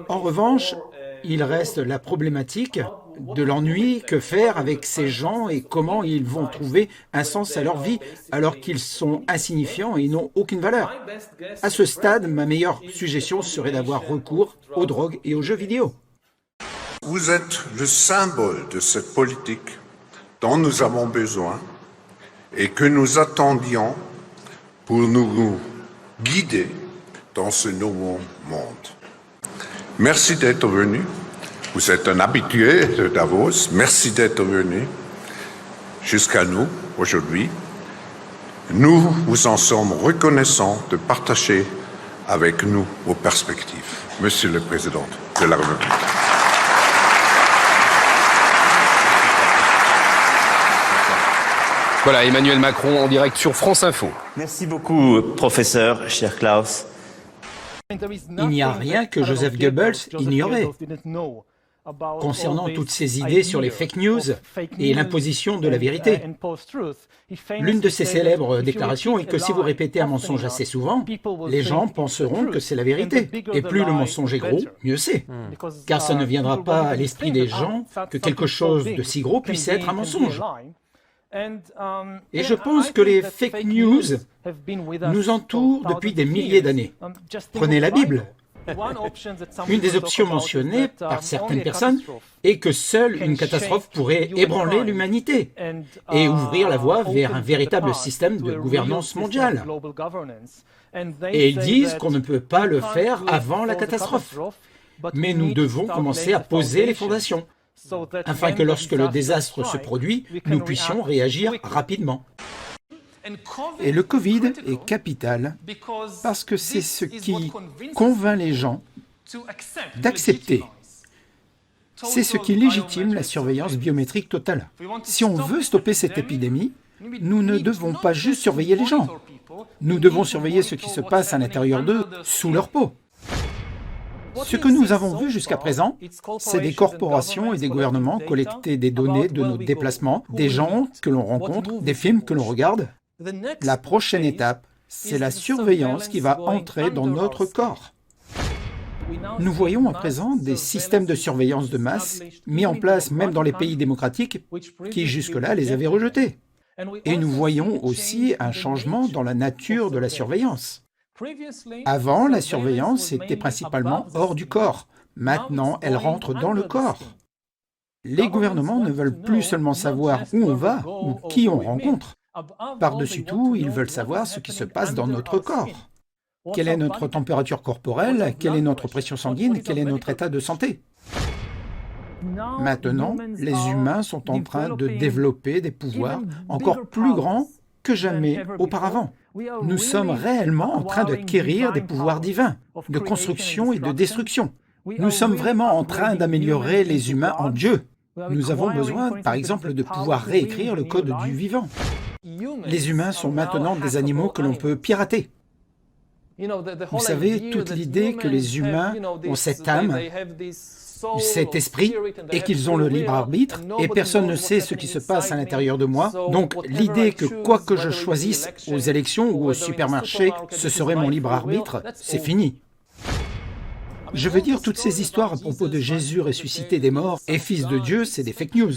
En revanche, il reste la problématique de l'ennui. Que faire avec ces gens et comment ils vont trouver un sens à leur vie alors qu'ils sont insignifiants et n'ont aucune valeur? À ce stade, ma meilleure suggestion serait d'avoir recours aux drogues et aux jeux vidéo. Vous êtes le symbole de cette politique dont nous avons besoin et que nous attendions pour nous guider dans ce nouveau monde. Merci d'être venu. Vous êtes un habitué de Davos. Merci d'être venu jusqu'à nous aujourd'hui. Nous vous en sommes reconnaissants de partager avec nous vos perspectives. Monsieur le Président de la République. Voilà, Emmanuel Macron en direct sur France Info. Merci beaucoup, professeur, cher Klaus. Il n'y a rien que Joseph Goebbels ignorait concernant toutes ces idées sur les fake news et l'imposition de la vérité. L'une de ses célèbres déclarations est que si vous répétez un mensonge assez souvent, les gens penseront que c'est la vérité. Et plus le mensonge est gros, mieux c'est. Car ça ne viendra pas à l'esprit des gens que quelque chose de si gros puisse être un mensonge. Et je pense que les fake news nous entourent depuis des milliers d'années. Prenez la Bible. Une des options mentionnées par certaines personnes est que seule une catastrophe pourrait ébranler l'humanité et ouvrir la voie vers un véritable système de gouvernance mondiale. Et ils disent qu'on ne peut pas le faire avant la catastrophe. Mais nous devons commencer à poser les fondations, afin que lorsque le désastre se produit, nous puissions réagir rapidement. Et le Covid est capital parce que c'est ce qui convainc les gens d'accepter. C'est ce qui légitime la surveillance biométrique totale. Si on veut stopper cette épidémie, nous ne devons pas juste surveiller les gens. Nous devons surveiller ce qui se passe à l'intérieur d'eux, sous leur peau. Ce que nous avons vu jusqu'à présent, c'est des corporations et des gouvernements collecter des données de nos déplacements, des gens que l'on rencontre, des films que l'on regarde. La prochaine étape, c'est la surveillance qui va entrer dans notre corps. Nous voyons à présent des systèmes de surveillance de masse mis en place même dans les pays démocratiques qui jusque-là les avaient rejetés. Et nous voyons aussi un changement dans la nature de la surveillance. Avant, la surveillance était principalement hors du corps. Maintenant, elle rentre dans le corps. Les gouvernements ne veulent plus seulement savoir où on va ou qui on rencontre. Par-dessus tout, ils veulent savoir ce qui se passe dans notre corps. Quelle est notre température corporelle? Quelle est notre pression sanguine? Quel est notre état de santé? Maintenant, les humains sont en train de développer des pouvoirs encore plus grands que jamais auparavant. Nous sommes réellement en train d'acquérir des pouvoirs divins, de construction et de destruction. Nous sommes vraiment en train d'améliorer les humains en Dieu. Nous avons besoin, par exemple, de pouvoir réécrire le code du vivant. Les humains sont maintenant des animaux que l'on peut pirater. Vous savez, toute l'idée que les humains ont cette âme, cet esprit, et qu'ils ont le libre arbitre, et personne ne sait ce qui se passe à l'intérieur de moi. Donc l'idée que quoi que je choisisse aux élections ou au supermarché, ce serait mon libre arbitre, c'est fini. Je veux dire, toutes ces histoires à propos de Jésus ressuscité des morts et fils de Dieu, c'est des fake news.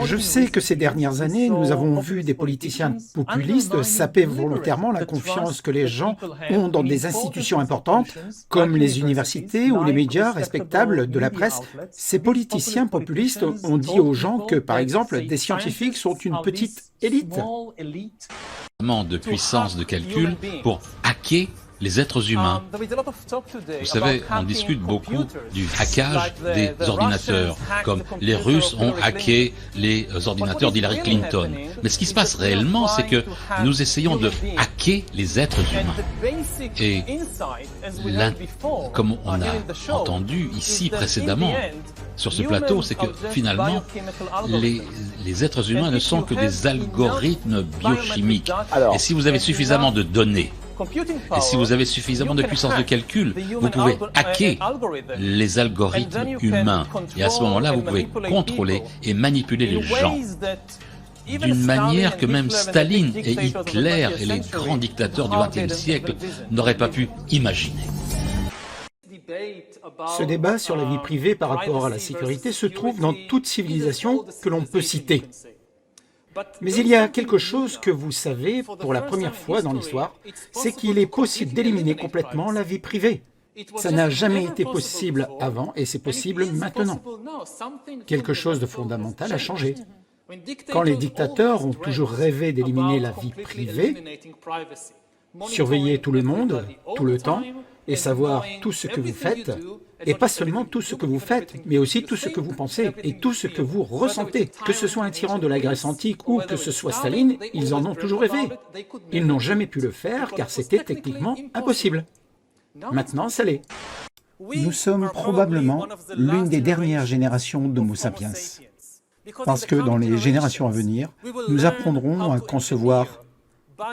Je sais que ces dernières années, nous avons vu des politiciens populistes saper volontairement la confiance que les gens ont dans des institutions importantes, comme les universités ou les médias respectables de la presse. Ces politiciens populistes ont dit aux gens que, par exemple, des scientifiques sont une petite élite. De puissance de calcul pour hacker les êtres humains. Vous savez, on discute beaucoup du hackage des ordinateurs, comme les Russes ont hacké les ordinateurs d'Hillary Clinton. Mais ce qui se passe réellement, c'est que nous essayons de hacker les êtres humains. Et comme on a entendu ici précédemment, sur ce plateau, c'est que finalement, les êtres humains ne sont que des algorithmes biochimiques. Et si vous avez suffisamment de données, et si vous avez suffisamment de puissance de calcul, vous pouvez hacker les algorithmes humains. Et à ce moment-là, vous pouvez contrôler et manipuler les gens d'une manière que même Staline et Hitler et les grands dictateurs du XXe siècle n'auraient pas pu imaginer. Ce débat sur la vie privée par rapport à la sécurité se trouve dans toute civilisation que l'on peut citer. Mais il y a quelque chose que vous savez pour la première fois dans l'histoire, c'est qu'il est possible d'éliminer complètement la vie privée. Ça n'a jamais été possible avant et c'est possible maintenant. Quelque chose de fondamental a changé. Quand les dictateurs ont toujours rêvé d'éliminer la vie privée, surveiller tout le monde, tout le temps, et savoir tout ce que vous faites, et pas seulement tout ce que vous faites, mais aussi tout ce que vous pensez et tout ce que vous ressentez. Que ce soit un tyran de la Grèce antique ou que ce soit Staline, ils en ont toujours rêvé. Ils n'ont jamais pu le faire car c'était techniquement impossible. Maintenant, ça l'est. Nous sommes probablement l'une des dernières générations d'Homo sapiens. Parce que dans les générations à venir, nous apprendrons à concevoir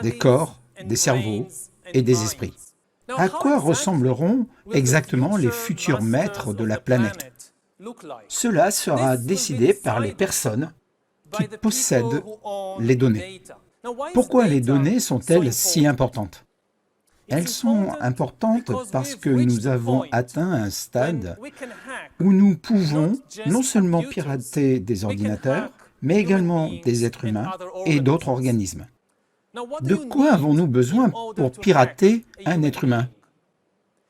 des corps, des cerveaux et des esprits. À quoi ressembleront exactement les futurs maîtres de la planète? Cela sera décidé par les personnes qui possèdent les données. Pourquoi les données sont-elles si importantes? Elles sont importantes parce que nous avons atteint un stade où nous pouvons non seulement pirater des ordinateurs, mais également des êtres humains et d'autres organismes. De quoi avons-nous besoin pour pirater un être humain?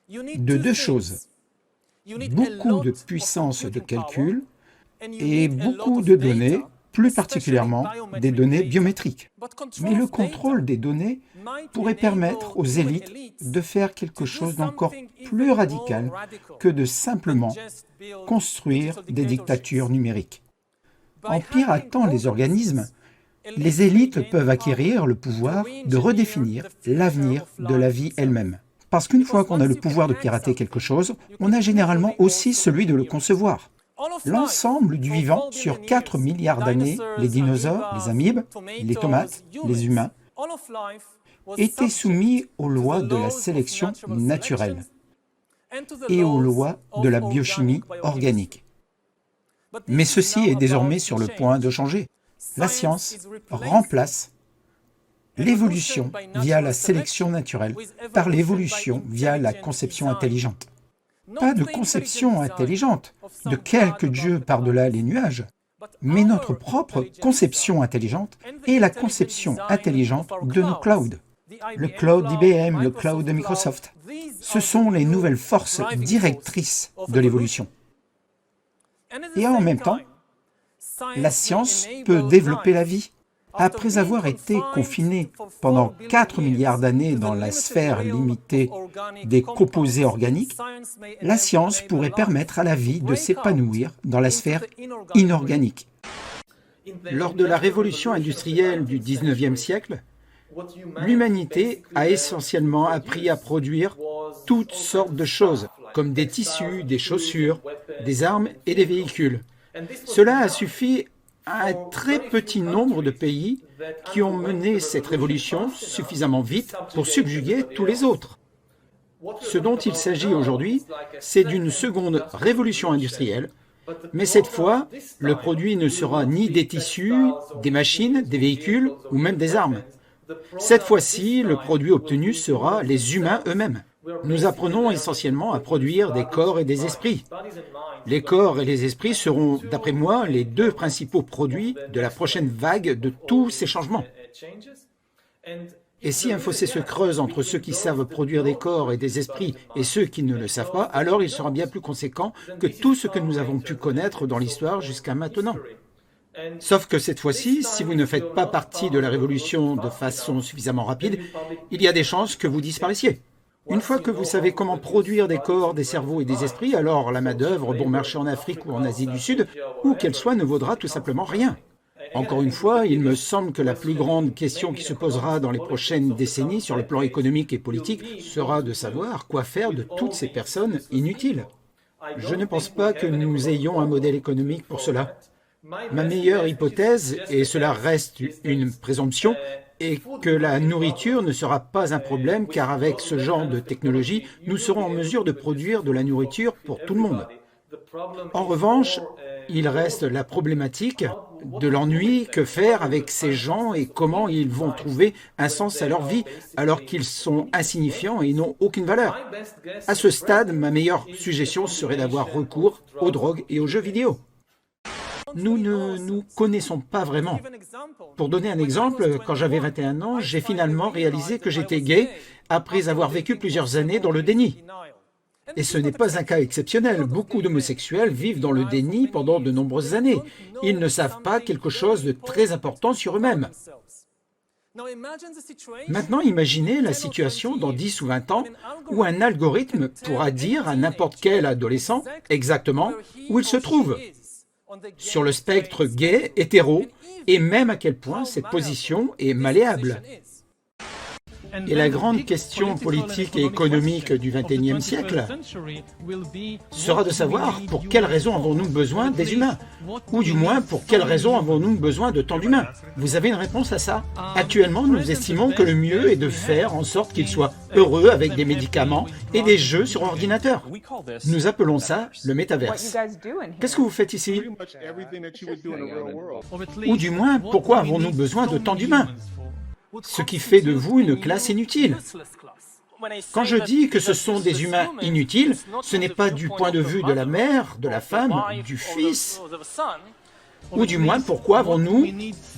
De deux choses. Beaucoup de puissance de calcul et beaucoup de données, plus particulièrement des données biométriques. Mais le contrôle des données pourrait permettre aux élites de faire quelque chose d'encore plus radical que de simplement construire des dictatures numériques. En piratant les organismes, les élites peuvent acquérir le pouvoir de redéfinir l'avenir de la vie elle-même. Parce qu'une fois qu'on a le pouvoir de pirater quelque chose, on a généralement aussi celui de le concevoir. L'ensemble du vivant sur 4 milliards d'années, les dinosaures, les amibes, les tomates, les humains, étaient soumis aux lois de la sélection naturelle et aux lois de la biochimie organique. Mais ceci est désormais sur le point de changer. La science remplace l'évolution via la sélection naturelle par l'évolution via la conception intelligente. Pas de conception intelligente de quelque Dieu par-delà les nuages, mais notre propre conception intelligente et la conception intelligente de nos clouds. Le cloud d'IBM, le cloud de Microsoft. Ce sont les nouvelles forces directrices de l'évolution. Et en même temps, la science peut développer la vie. Après avoir été confinée pendant 4 milliards d'années dans la sphère limitée des composés organiques, la science pourrait permettre à la vie de s'épanouir dans la sphère inorganique. Lors de la révolution industrielle du 19e siècle, l'humanité a essentiellement appris à produire toutes sortes de choses, comme des tissus, des chaussures, des armes et des véhicules. Cela a suffi à un très petit nombre de pays qui ont mené cette révolution suffisamment vite pour subjuguer tous les autres. Ce dont il s'agit aujourd'hui, c'est d'une seconde révolution industrielle, mais cette fois, le produit ne sera ni des tissus, des machines, des véhicules ou même des armes. Cette fois-ci, le produit obtenu sera les humains eux-mêmes. Nous apprenons essentiellement à produire des corps et des esprits. Les corps et les esprits seront, d'après moi, les deux principaux produits de la prochaine vague de tous ces changements. Et si un fossé se creuse entre ceux qui savent produire des corps et des esprits et ceux qui ne le savent pas, alors il sera bien plus conséquent que tout ce que nous avons pu connaître dans l'histoire jusqu'à maintenant. Sauf que cette fois-ci, si vous ne faites pas partie de la révolution de façon suffisamment rapide, il y a des chances que vous disparaissiez. Une fois que vous savez comment produire des corps, des cerveaux et des esprits, alors la main-d'œuvre bon marché en Afrique ou en Asie du Sud, où qu'elle soit, ne vaudra tout simplement rien. Encore une fois, il me semble que la plus grande question qui se posera dans les prochaines décennies sur le plan économique et politique sera de savoir quoi faire de toutes ces personnes inutiles. Je ne pense pas que nous ayons un modèle économique pour cela. Ma meilleure hypothèse, et cela reste une présomption, est que la nourriture ne sera pas un problème car avec ce genre de technologie, nous serons en mesure de produire de la nourriture pour tout le monde. En revanche, il reste la problématique, de l'ennui, que faire avec ces gens et comment ils vont trouver un sens à leur vie alors qu'ils sont insignifiants et n'ont aucune valeur. À ce stade, ma meilleure suggestion serait d'avoir recours aux drogues et aux jeux vidéo. Nous ne nous connaissons pas vraiment. Pour donner un exemple, quand j'avais 21 ans, j'ai finalement réalisé que j'étais gay après avoir vécu plusieurs années dans le déni. Et ce n'est pas un cas exceptionnel. Beaucoup d'homosexuels vivent dans le déni pendant de nombreuses années. Ils ne savent pas quelque chose de très important sur eux-mêmes. Maintenant, imaginez la situation dans 10 ou 20 ans où un algorithme pourra dire à n'importe quel adolescent exactement où il se trouve, sur le spectre gay, hétéro, et même à quel point cette position est malléable. Et la grande question politique et économique du XXIe siècle sera de savoir pour quelles raisons avons-nous besoin des humains, ou du moins pour quelles raisons avons-nous besoin de tant d'humains. Vous avez une réponse à ça? Actuellement, nous estimons que le mieux est de faire en sorte qu'ils soient heureux avec des médicaments et des jeux sur ordinateur. Nous appelons ça le métaverse. Qu'est-ce que vous faites ici? Ou du moins, pourquoi avons-nous besoin de tant d'humains? Ce qui fait de vous une classe inutile. Quand je dis que ce sont des humains inutiles, ce n'est pas du point de vue de la mère, de la femme, du fils. Ou du moins, pourquoi avons-nous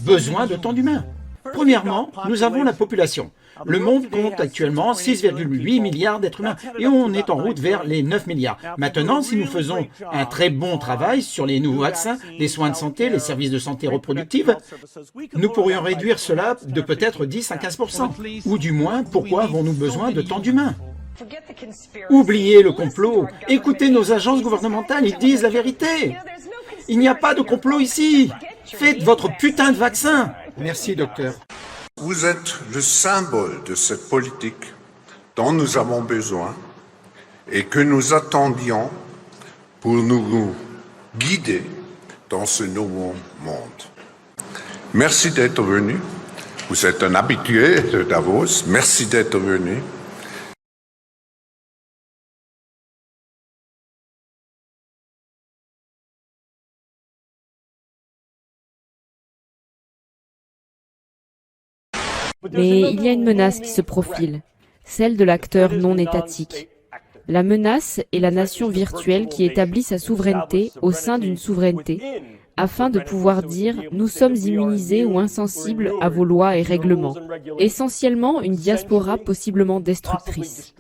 besoin de tant d'humains? Premièrement, nous avons la population. Le monde compte actuellement 6,8 milliards d'êtres humains et on est en route vers les 9 milliards. Maintenant, si nous faisons un très bon travail sur les nouveaux vaccins, les soins de santé, les services de santé reproductive, nous pourrions réduire cela de peut-être 10 à 15%. Ou du moins, pourquoi avons-nous besoin de tant d'humains? Oubliez le complot. Écoutez nos agences gouvernementales, ils disent la vérité. Il n'y a pas de complot ici. Faites votre putain de vaccin. Merci, docteur. Vous êtes le symbole de cette politique dont nous avons besoin et que nous attendions pour nous guider dans ce nouveau monde. Merci d'être venu. Vous êtes un habitué de Davos. Merci d'être venu. Mais il y a une menace qui se profile, celle de l'acteur non étatique. La menace est la nation virtuelle qui établit sa souveraineté au sein d'une souveraineté, afin de pouvoir dire « nous sommes immunisés ou insensibles à vos lois et règlements », essentiellement une diaspora possiblement destructrice.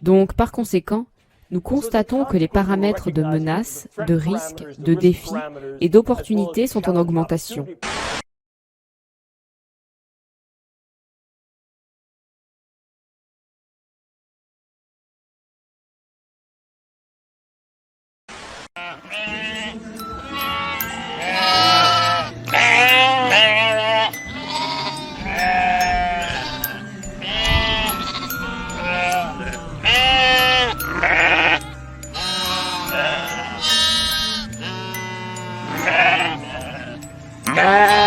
Donc, par conséquent, nous constatons que les paramètres de menace, de risque, de défi et d'opportunité sont en augmentation. Ah!